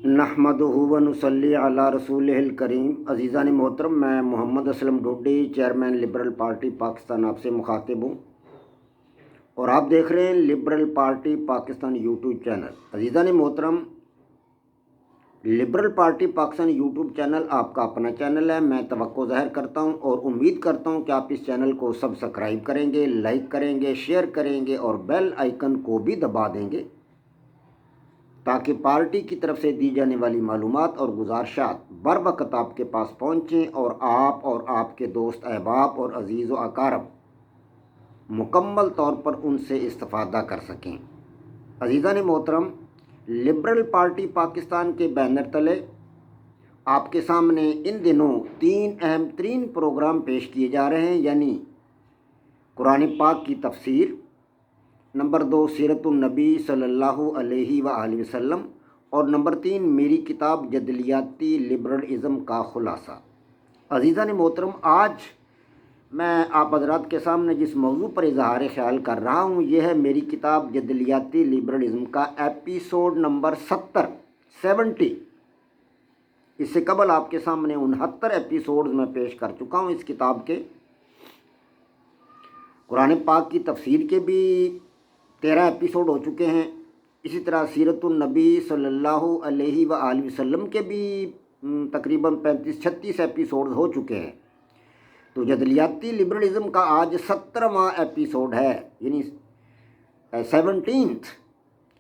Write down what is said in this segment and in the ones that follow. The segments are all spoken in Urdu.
نحمدہ و نصلی علی رسولہ الکریم۔ عزیزان محترم، میں Muhammad Aslam Dodi, chairman liberal party Pakistan, آپ سے مخاطب ہوں اور آپ دیکھ رہے ہیں liberal party Pakistan YouTube channel. عزیزان محترم، liberal party Pakistan YouTube channel آپ کا اپنا چینل ہے۔ میں توقع ظاہر کرتا ہوں اور امید کرتا ہوں کہ آپ اس چینل کو سبسکرائب کریں گے، لائک کریں گے، شیئر کریں گے اور بیل آئیکن کو بھی دبا دیں گے تاکہ پارٹی کی طرف سے دی جانے والی معلومات اور گزارشات بر وقت آپ کے پاس پہنچیں اور آپ کے دوست احباب اور عزیز و اقارب مکمل طور پر ان سے استفادہ کر سکیں۔ عزیزان محترم، لبرل پارٹی پاکستان کے بینر تلے آپ کے سامنے ان دنوں 3 اہم ترین پروگرام پیش کیے جا رہے ہیں، یعنی قرآن پاک کی تفسیر، نمبر 2 سیرت النبی صلی اللہ علیہ وآلہ وسلم، اور نمبر 3 میری کتاب جدلیاتی لبرلزم کا خلاصہ۔ عزیزان محترم، آج میں آپ حضرات کے سامنے جس موضوع پر اظہار خیال کر رہا ہوں یہ ہے میری کتاب جدلیاتی لبرلزم کا ایپیسوڈ نمبر 70۔ اس سے قبل آپ کے سامنے 69 ایپیسوڈز میں پیش کر چکا ہوں اس کتاب کے۔ قرآن پاک کی تفسیر کے بھی 13 ایپیسوڈ ہو چکے ہیں، اسی طرح سیرت النبی صلی اللہ علیہ وآلہ وسلم کے بھی تقریباً 35-36 ایپیسوڈ ہو چکے ہیں۔ تو جدلیاتی لبرلزم کا آج 17واں ایپیسوڈ ہے، یعنی 17th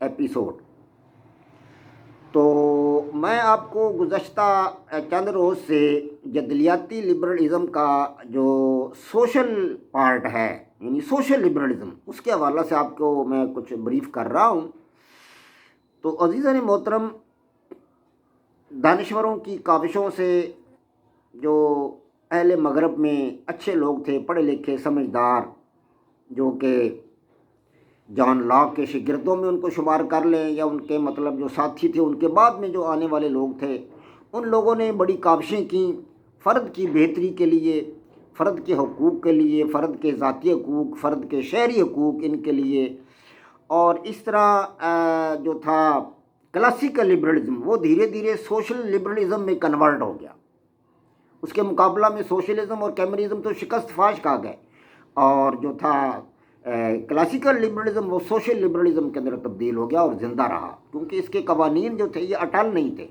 ایپیسوڈ۔ تو میں آپ کو گزشتہ چند روز سے جدلیاتی لبرلزم کا جو سوشل پارٹ ہے، یعنی سوشل لبرلزم، اس کے حوالہ سے آپ کو میں کچھ بریف کر رہا ہوں۔ تو عزیزان محترم، دانشوروں کی کاوشوں سے جو اہل مغرب میں اچھے لوگ تھے، پڑھے لکھے سمجھدار، جو کہ جان لاک کے شاگردوں میں ان کو شمار کر لیں یا ان کے مطلب جو ساتھی تھے، ان کے بعد میں جو آنے والے لوگ تھے، ان لوگوں نے بڑی کاوشیں کیں فرد کی بہتری کے لیے، فرد کے حقوق کے لیے، فرد کے ذاتی حقوق، فرد کے شہری حقوق، ان کے لیے۔ اور اس طرح جو تھا کلاسیکل لبرلزم، وہ دھیرے دھیرے سوشل لبرلزم میں کنورٹ ہو گیا۔ اس کے مقابلہ میں سوشلزم اور کمیونزم تو شکست فاش کھا گئے، اور جو تھا کلاسیکل لبرلزم وہ سوشل لبرلزم کے اندر تبدیل ہو گیا اور زندہ رہا، کیونکہ اس کے قوانین جو تھے یہ اٹل نہیں تھے،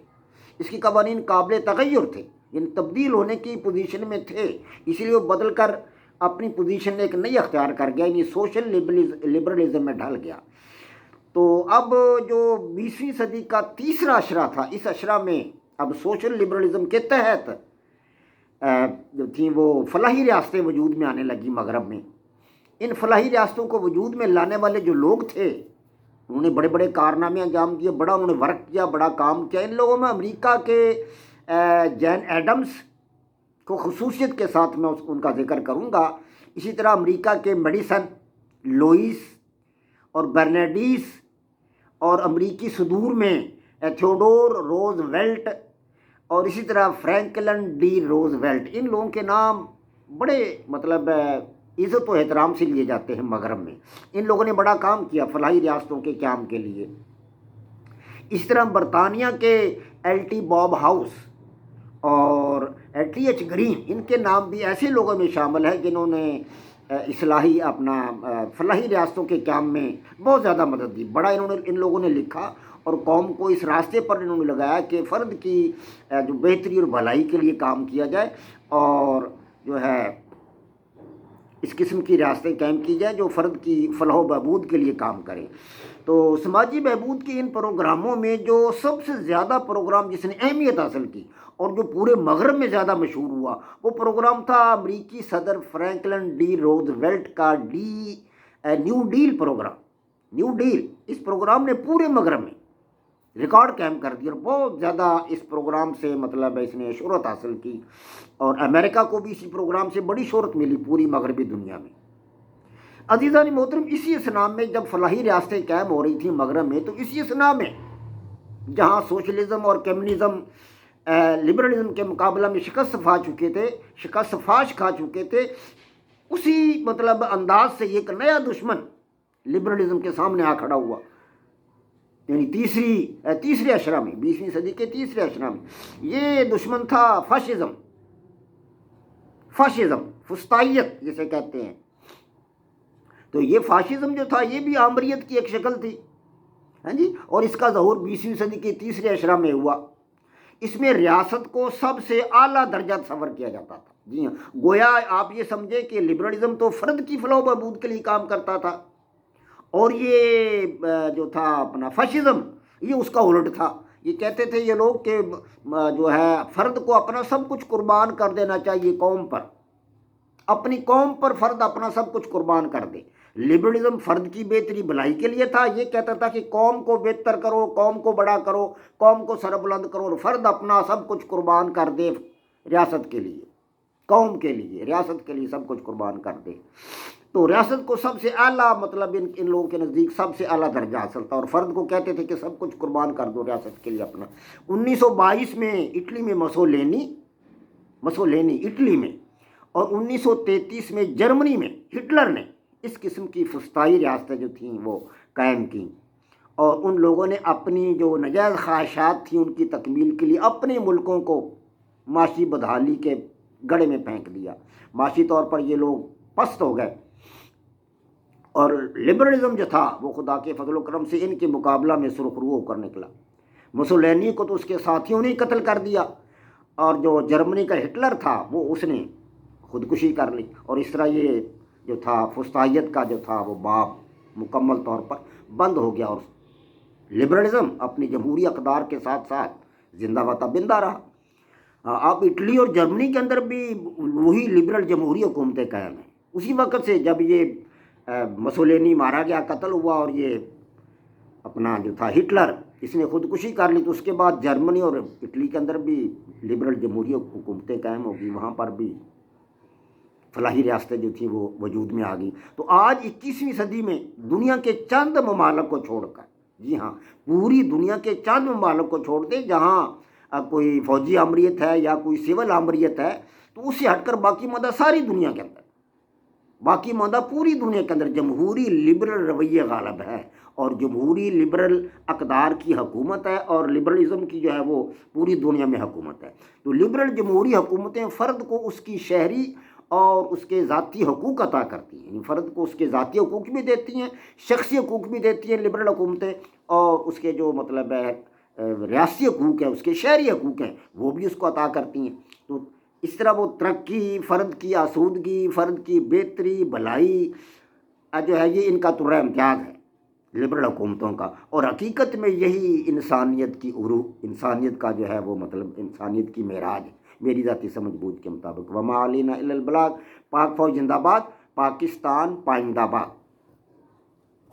اس کے قوانین قابل تغیر تھے، یعنی تبدیل ہونے کی پوزیشن میں تھے، اس لیے وہ بدل کر اپنی پوزیشن ایک نئی اختیار کر گیا، یعنی سوشل لبرلزم میں ڈھل گیا۔ تو اب جو 20ویں صدی کا تیسرا اشرہ تھا، اس اشرہ میں اب سوشل لبرلزم کے تحت جو تھیں وہ فلاحی ریاستیں وجود میں آنے لگی مغرب میں۔ ان فلاحی ریاستوں کو وجود میں لانے والے جو لوگ تھے، انہوں نے بڑے بڑے کارنامے انجام دیے، بڑا انہوں نے ورک کیا، بڑا کام کیا۔ ان لوگوں میں امریکہ کے جین ایڈمز کو خصوصیت کے ساتھ میں ان کا ذکر کروں گا، اسی طرح امریکہ کے میڈیسن، لوئس اور برنارڈس، اور امریکی صدور میں تھیوڈور روز ویلٹ، اور اسی طرح فرینکلن ڈی روز ویلٹ۔ ان لوگوں کے نام بڑے مطلب عزت و احترام سے لیے جاتے ہیں مغرب میں۔ ان لوگوں نے بڑا کام کیا فلاحی ریاستوں کے قیام کے لیے۔ اس طرح برطانیہ کے ایل ٹی باب ہاؤس اور ٹی ایچ گرین، ان کے نام بھی ایسے لوگوں میں شامل ہیں جنہوں نے اصلاحی اپنا فلاحی ریاستوں کے قیام میں بہت زیادہ مدد دی۔ بڑا ان لوگوں نے لکھا اور قوم کو اس راستے پر انہوں نے لگایا کہ فرد کی جو بہتری اور بھلائی کے لیے کام کیا جائے، اور جو ہے اس قسم کی ریاستیں قائم کی جائیں جو فرد کی فلاح و بہبود کے لیے کام کریں۔ تو سماجی بہبود کے ان پروگراموں میں جو سب سے زیادہ پروگرام جس نے اہمیت حاصل کی اور جو پورے مغرب میں زیادہ مشہور ہوا، وہ پروگرام تھا امریکی صدر فرینکلن ڈی روز ویلٹ کا new deal programme. New deal, اس پروگرام نے پورے مغرب میں ریکارڈ قائم کر دیا اور بہت زیادہ اس پروگرام سے مطلب اس نے شہرت حاصل کی، اور امریکہ کو بھی اسی پروگرام سے بڑی شہرت ملی پوری مغربی دنیا میں۔ عزیزان محترم، اسی اثنا میں جب فلاحی ریاستیں قائم ہو رہی تھیں مغرب میں، تو اسی اثنا میں جہاں سوشلزم اور کمیونزم لبرلزم کے مقابلہ میں شکست فاش کھا چکے تھے، اسی مطلب انداز سے ایک نیا دشمن لبرلزم کے سامنے آ کھڑا ہوا، یعنی تیسرے اشرہ میں، 20ویں صدی کے تیسرے اشرہ میں یہ دشمن تھا فاشزم، فسطائیت جسے کہتے ہیں. تو یہ فاشزم جو تھا یہ بھی آمریت کی ایک شکل تھی، ہاں جی. اور اس کا ظہور 20ویں صدی کے تیسرے اشرہ میں ہوا. اس میں ریاست کو سب سے اعلیٰ درجہ تصور کیا جاتا تھا. جی ہاں، گویا آپ یہ سمجھے کہ لبرلزم تو فرد کی فلاح و بہبود کے لیے کام کرتا تھا، اور یہ جو تھا اپنا فاشزم یہ اس کا الٹ تھا. یہ کہتے تھے یہ لوگ کہ جو ہے فرد کو اپنا سب کچھ قربان کر دینا چاہیے قوم پر، اپنی قوم پر فرد اپنا سب کچھ قربان کر دے. لبرلزم فرد کی بہتری بھلائی کے لیے تھا. یہ کہتا تھا کہ قوم کو بہتر کرو، قوم کو بڑا کرو، قوم کو سربلند کرو، اور فرد اپنا سب کچھ قربان کر دے ریاست کے لیے، قوم کے لیے، ریاست کے لیے سب کچھ قربان کر دے. تو ریاست کو سب سے اعلیٰ مطلب ان لوگوں کے نزدیک سب سے اعلیٰ درجہ حاصل تھا، اور فرد کو کہتے تھے کہ سب کچھ قربان کر دو ریاست کے لیے اپنا. 1922 میں اٹلی میں مسولینی اٹلی میں، اور 1933 میں جرمنی میں ہٹلر نے اس قسم کی فسطائی ریاستیں جو تھیں وہ قائم کیں، اور ان لوگوں نے اپنی جو نجائز خواہشات تھیں ان کی تکمیل کے لیے اپنے ملکوں کو معاشی بدحالی کے گڑھے میں پھینک دیا. معاشی طور پر یہ لوگ پست ہو گئے، اور لبرلزم جو تھا وہ خدا کے فضل و کرم سے ان کے مقابلہ میں سرخ رو ہو کر نکلا. مسولینی کو تو اس کے ساتھیوں نے قتل کر دیا، اور جو جرمنی کا ہٹلر تھا وہ اس نے خودکشی کر لی. اور اس طرح یہ جو تھا فسطائیت کا جو تھا وہ باب مکمل طور پر بند ہو گیا، اور لبرلزم اپنی جمہوری اقدار کے ساتھ ساتھ زندہ و تابندہ رہا. اب اٹلی اور جرمنی کے اندر بھی وہی لبرل جمہوری حکومتیں قائم ہیں. اسی وقت سے جب یہ مسولینی مارا گیا، قتل ہوا، اور یہ اپنا جو تھا ہٹلر اس نے خودکشی کر لی، تو اس کے بعد جرمنی اور اٹلی کے اندر بھی لبرل جمہوری حکومتیں قائم ہو گئی، وہاں پر بھی فلاحی ریاستیں جو تھیں وہ وجود میں آ گئیں. تو آج 21ویں صدی میں دنیا کے چند ممالک کو چھوڑ کر، جی ہاں پوری دنیا کے چند ممالک کو چھوڑ دیں جہاں کوئی فوجی آمریت ہے یا کوئی سول آمریت ہے، تو اس سے ہٹ کر باقی ماندہ ساری دنیا کے اندر، باقی ماندہ پوری دنیا کے اندر جمہوری لبرل رویہ غالب ہے، اور جمہوری لبرل اقدار کی حکومت ہے، اور لبرلزم کی جو ہے وہ پوری دنیا میں حکومت ہے. تو لبرل جمہوری حکومتیں فرد کو اس کی شہری اور اس کے ذاتی حقوق عطا کرتی ہیں، یعنی فرد کو اس کے ذاتی حقوق بھی دیتی ہیں، شخصی حقوق بھی دیتی ہیں لبرل حکومتیں، اور اس کے جو مطلب ہے ریاستی حقوق ہیں، اس کے شہری حقوق ہیں، وہ بھی اس کو عطا کرتی ہیں. تو اس طرح وہ ترقی، فرد کی آسودگی، فرد کی بہتری، بھلائی جو ہے یہ ان کا ترہ امتیاز ہے لبرل حکومتوں کا. اور حقیقت میں یہی انسانیت کی انسانیت کا جو ہے وہ مطلب انسانیت کی معراج ہے میری ذاتی سمجھ بوجھ کے مطابق. وما علینا الا البلاغ. پاک فوج زندہ باد، پاکستان پائندہ باد.